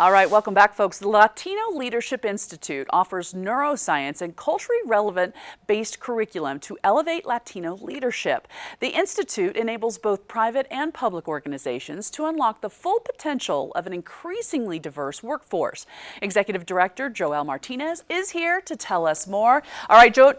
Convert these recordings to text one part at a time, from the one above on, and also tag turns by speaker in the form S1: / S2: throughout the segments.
S1: All right, welcome back, folks. The Latino Leadership Institute offers neuroscience and culturally relevant based curriculum to elevate Latino leadership. The Institute enables both private and public organizations to unlock the full potential of an increasingly diverse workforce. Executive Director Joel Martinez is here to tell us more. All right, Joel,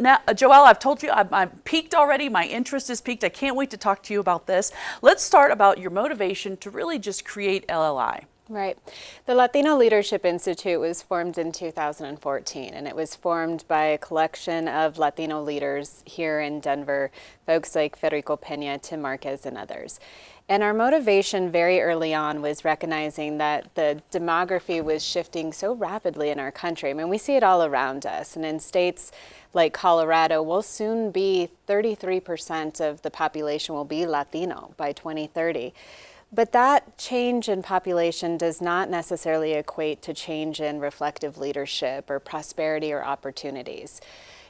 S1: I've told you I'm peaked already. My interest is peaked. I can't wait to talk to you about this. Let's start about your motivation to really just create LLI.
S2: Right. The Latino Leadership Institute was formed in 2014, and it was formed by a collection of Latino leaders here in Denver, folks like Federico Peña, Tim Marquez, and others. And our motivation very early on was recognizing that the demography was shifting so rapidly in our country. I mean, we see it all around us, and in states like Colorado, we'll soon be 33% of the population will be Latino by 2030. But that change in population does not necessarily equate to change in reflective leadership or prosperity or opportunities.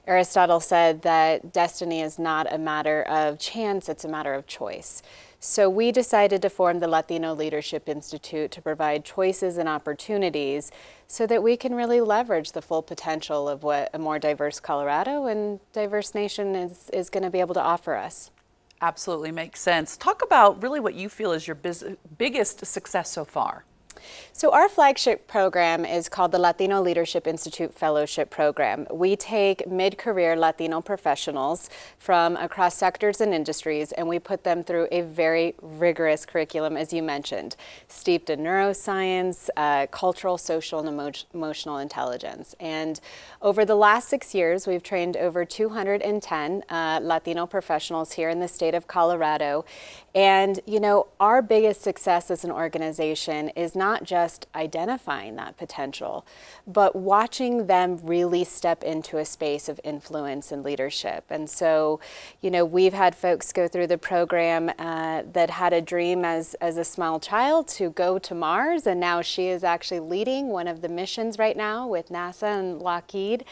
S2: Aristotle said that destiny is not a matter of chance, it's a matter of choice. So we decided to form the Latino Leadership Institute to provide choices and opportunities so that we can really leverage the full potential of what a more diverse Colorado and diverse nation is going to be able to offer us.
S1: Absolutely makes sense. Talk about really what you feel is your biggest success so far.
S2: So our flagship program is called the Latino Leadership Institute Fellowship Program. We take mid-career Latino professionals from across sectors and industries, and we put them through a very rigorous curriculum, as you mentioned, steeped in neuroscience, cultural, social, and emotional intelligence. And over the last 6 years, we've trained over 210 Latino professionals here in the state of Colorado. And, you know, our biggest success as an organization is not just identifying that potential, but watching them really step into a space of influence and leadership. And so, you know, we've had folks go through the program that had a dream as a small child to go to Mars, and now she is actually leading one of the missions right now with NASA and Lockheed.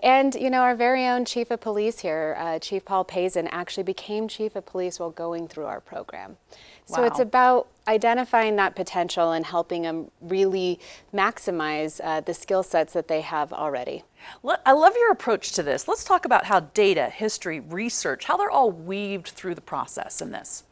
S2: And, you know, our very own Chief of Police here, Chief Paul Pazin, actually became Chief of Police while going through our program.
S1: Wow.
S2: So it's about identifying that potential and helping them really maximize the skill sets that they have already.
S1: I love your approach to this. Let's talk about how data, history, research, how they're all weaved through the process in this.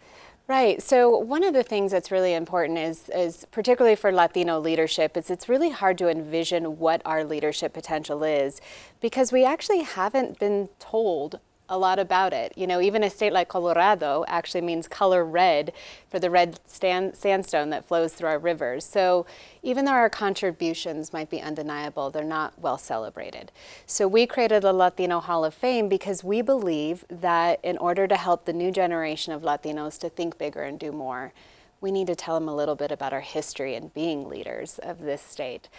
S2: Right. So one of the things that's really important is particularly for Latino leadership, is it's really hard to envision what our leadership potential is because we actually haven't been told a lot about it. You know, even a state like Colorado actually means color red for the red sandstone that flows through our rivers. So even though our contributions might be undeniable, they're not well celebrated. So we created a Latino Hall of Fame because we believe that in order to help the new generation of Latinos to think bigger and do more, we need to tell them a little bit about our history and being leaders of this state.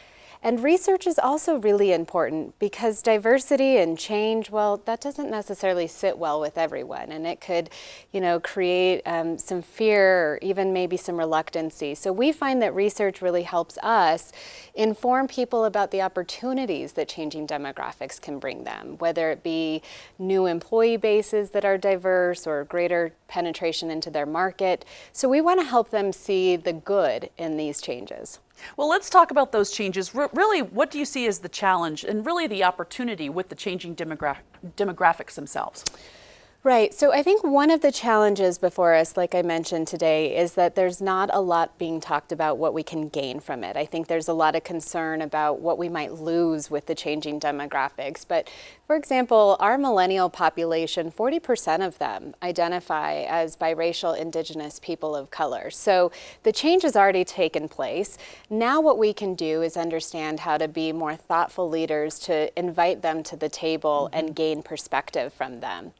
S2: And research is also really important because diversity and change, well, that doesn't necessarily sit well with everyone, and it could, you know, create some fear or even maybe some reluctancy. So we find that research really helps us inform people about the opportunities that changing demographics can bring them, whether it be new employee bases that are diverse or greater penetration into their market. So we want to help them see the good in these changes.
S1: Well, let's talk about those changes. Really, what do you see as the challenge and really the opportunity with the changing demographics themselves?
S2: Right. So I think one of the challenges before us, like I mentioned today, is that there's not a lot being talked about what we can gain from it. I think there's a lot of concern about what we might lose with the changing demographics. But for example, our millennial population, 40% of them identify as biracial Indigenous people of color. So the change has already taken place. Now what we can do is understand how to be more thoughtful leaders to invite them to the table and gain perspective from them.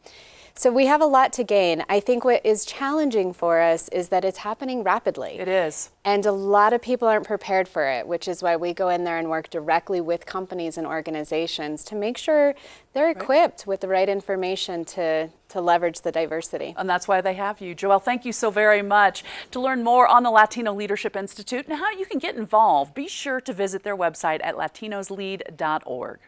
S2: So we have a lot to gain. I think what is challenging for us is that it's happening rapidly.
S1: It is.
S2: And a lot of people aren't prepared for it, which is why we go in there and work directly with companies and organizations to make sure they're equipped with the right information to leverage the diversity.
S1: And that's why they have you. Joel, thank you so very much. To learn more on the Latino Leadership Institute and how you can get involved, be sure to visit their website at latinoslead.org.